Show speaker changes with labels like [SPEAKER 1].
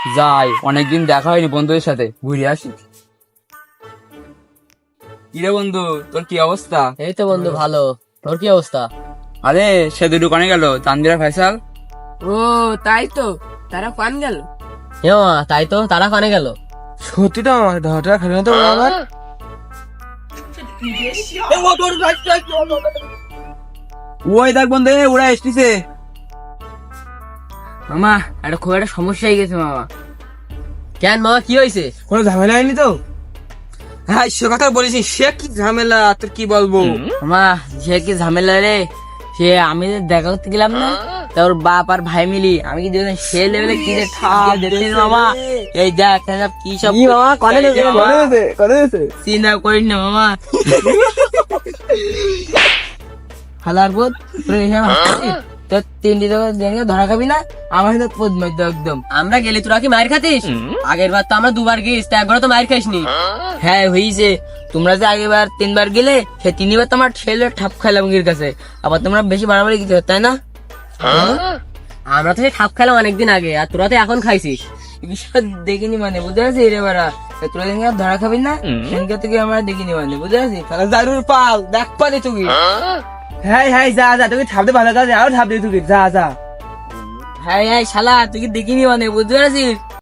[SPEAKER 1] যাই, অনেকদিন দেখা হয়নি বন্ধুদের সাথে, ঘুরে আসি। কিরে বন্ধু, তোর কি অবস্থা?
[SPEAKER 2] এই তো বন্ধু ভালো। তোর কি অবস্থা?
[SPEAKER 1] আরে সে দুটো দোকানে গেল, তানভীর আর ফয়সাল।
[SPEAKER 3] ও তাই তো, তারা পান গেল।
[SPEAKER 2] তাই তো, তারা কানে গেল।
[SPEAKER 3] সত্যি তো আমার ধরাটা খেলে তো আবার
[SPEAKER 1] ওই দেখ বন্ধু, ওরা এসেছে।
[SPEAKER 3] মামা খুব একটা সমস্যা হয়ে গেছে মামা।
[SPEAKER 2] কেন মামা, কি হয়েছে?
[SPEAKER 3] কোনো ঝামেলা হয়নি তো? হ্যাঁ সে কথা বলেছি, সে কি ঝামেলা তোর কি বলবো মামা। সে কি ঝামেলা রে, সে আমি যে দেখা করতে গেলাম না, তা ওর বাপ আর ভাই মিলি আমি কি দেখলাম সে লেভেলে কি যে ঠাপ দেখছিস মামা। এই দেখ সব কি সব চিন্তা করিস না মামা। হালার বোধ তোর তিনটি ধরা খাবি না, আমার সাথে পদ মধ্য একদম।
[SPEAKER 2] আমরা গেলে তোরা কি মায়ের খাতিস? আগের বার তো আমরা দুবার গিয়েছি, তা একবার তো মায়ের খাইসনি।
[SPEAKER 3] হ্যাঁ হয়েছে, তোমরা যে আগেবার তিনবার গেলে সে তিনবার তোমার ছেলে ঠাপ খাইলাম গির কাছে, আবার তোমরা বেশি বাড়াবাড়ি কিছু তাই না?
[SPEAKER 2] আমরা তো সেই ঠাপ খেলাম অনেকদিন আগে, আর তোরা তো এখন খাইছিস।
[SPEAKER 3] এই বিষয় দেখিনি মানে বুঝতে পারছিস রে বাড়া। তোরা দিন ধরা খাবি না, সেদিনকে থেকে আমরা দেখিনি মানে বুঝতে পারছিস। তাহলে জারুর পাল দেখ পালে তুই। হ্যাঁ হ্যাঁ যা যা, তুই ঠাপ দে ভালো কাজ, আরো ঠাপ দে তুই, যা যা। হ্যাঁ হ্যাঁ শালা তুই কি দেখিনি মানে বুঝতে পারছিস।